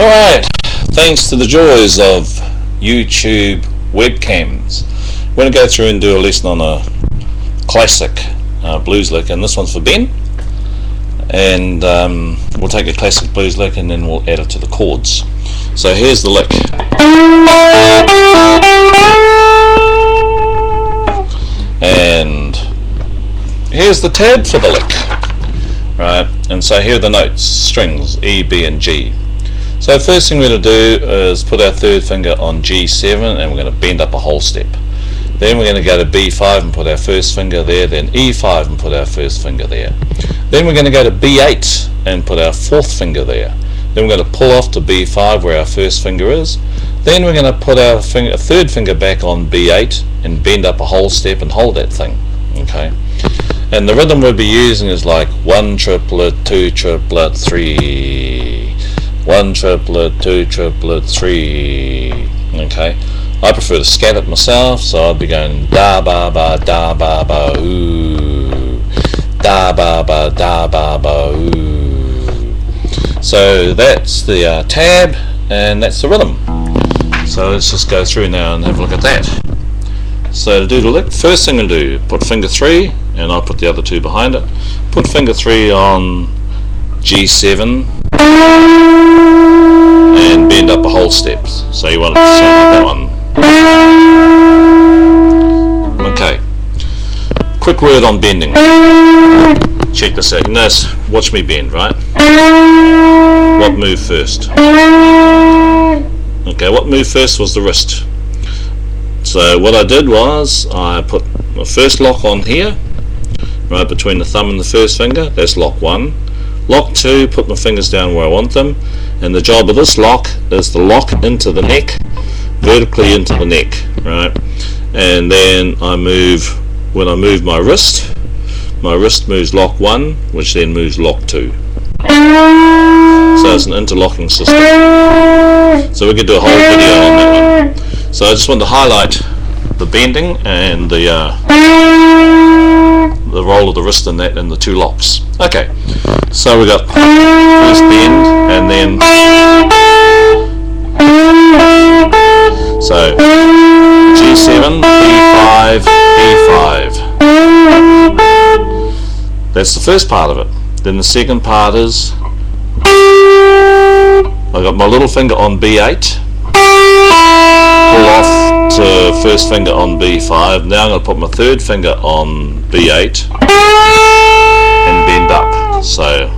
Alright, thanks to the joys of YouTube webcams, we're going to go through and do a lesson on a classic blues lick, and this one's for Ben. And we'll take a classic blues lick and then we'll add it to the chords. So here's the lick. And here's the tab for the lick. Right, and so here are the notes, strings, E, B and G. So the first thing we're going to do is put our third finger on G7 and we're going to bend up a whole step. Then we're going to go to B5 and put our first finger there, then E5 and put our first finger there. Then we're going to go to B8 and put our fourth finger there. Then we're going to pull off to B5 where our first finger is. Then we're going to put our third finger back on B8 and bend up a whole step and hold that thing. Okay. And the rhythm we'll be using is like 1 triplet, 2 triplet, 3. 1 triplet, 2 triplet, 3. Okay. I prefer to scat it myself, so I'd be going da ba ba da ba ba ooh, da ba ba da ba ba ooh. So that's the tab, and that's the rhythm. So let's just go through now and have a look at that. So to do the lick, first thing to do, put finger 3, and I'll put the other 2 behind it. Put finger 3 on G7 and bend up a whole step. So you want it to sound like that one. Okay. Quick word on bending. Check this out. Notice, watch me bend, right? What moved first? Okay, what moved first was the wrist. So what I did was I put my first lock on here, right between the thumb and the first finger. That's lock 1. Lock 2, put my fingers down where I want them, and the job of this lock is to lock into the neck, vertically into the neck, right? And then I move, when I move my wrist moves lock 1, which then moves lock 2. So it's an interlocking system. So we could do a whole video on that one. So I just want to highlight the bending and the roll of the wrist in that, and the 2 locks. Okay, so we got first bend and then so G7, E5, E5. That's the first part of it. Then the second part is I got my little finger on B8, pull off to first finger on B5. Now I'm going to put my third finger on B8 and bend up. So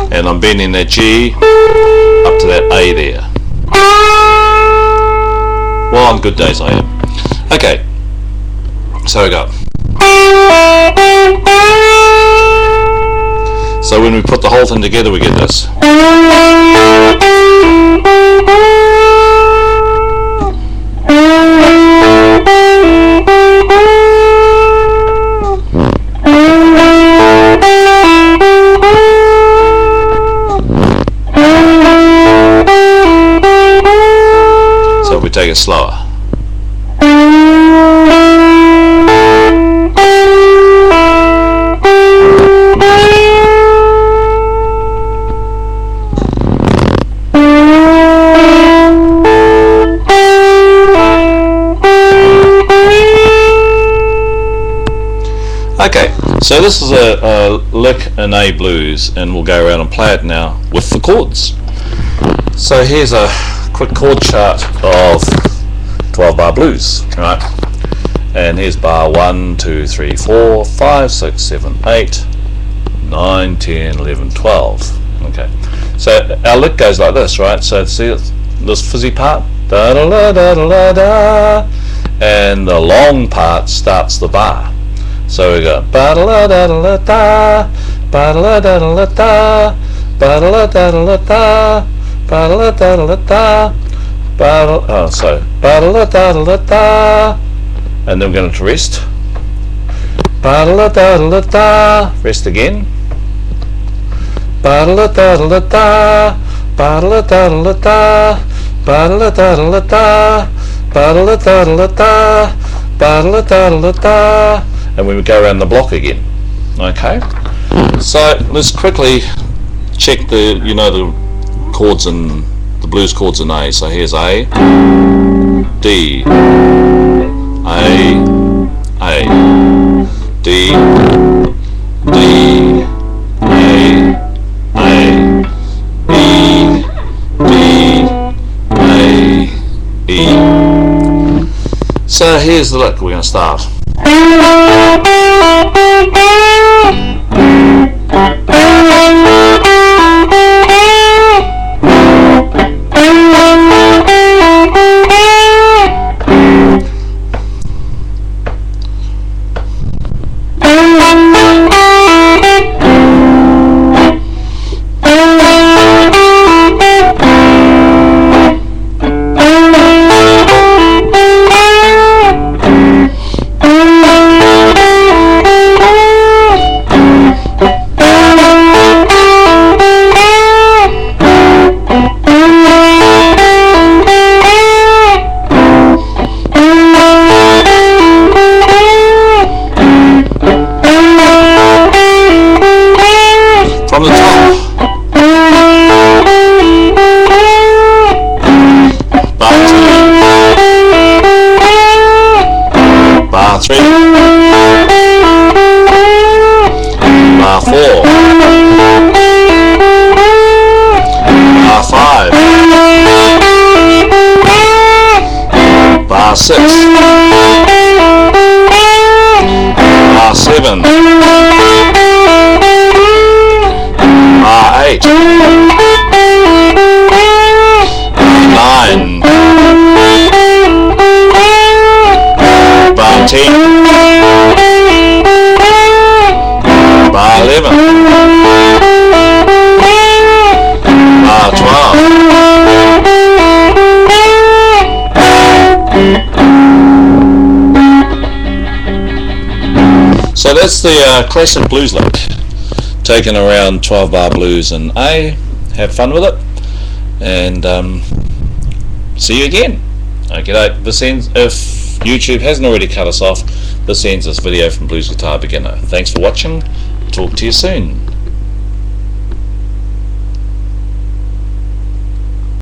and I'm bending that G up to that A there. Well, on good days I am. Okay, so we go. So when we put the whole thing together, we get this. So if we take it slower. Okay, so this is a lick in A blues, and we'll go around and play it now with the chords. So here's a quick chord chart of 12-bar blues, right? And here's bar 1, 2, 3, 4, 5, 6, 7, 8, 9, 10, 11, 12. Okay, so our lick goes like this, right? So see this fizzy part, da da da da da da, and the long part starts the bar. So we go ba da da da da da, ba da da da da da, ba da da da da, ba da da da da, ba da da da, and then we're going to rest. Ba da da da da, rest again. Ba da da da da, ba da da da da, ba da da da da, ba da da da da. ba da da da da, and we go around the block again. Okay, so let's quickly check the the chords and the blues chords in A. So here's A, D, A, D, D, A, E, D, A, E. So here's the lick. We're going to start. From the top. Bar 2. Bar 3. Bar 4. Bar 5. Bar 6. Bar 7. Bar 8. 9. Bar 10. Bar 11. Bar 12. So that's the classic blues lick, taken around 12 bar blues in A. Have fun with it, and see you again. Okay, this ends, if YouTube hasn't already cut us off, this ends this video from Blues Guitar Beginner. Thanks for watching. Talk to you soon.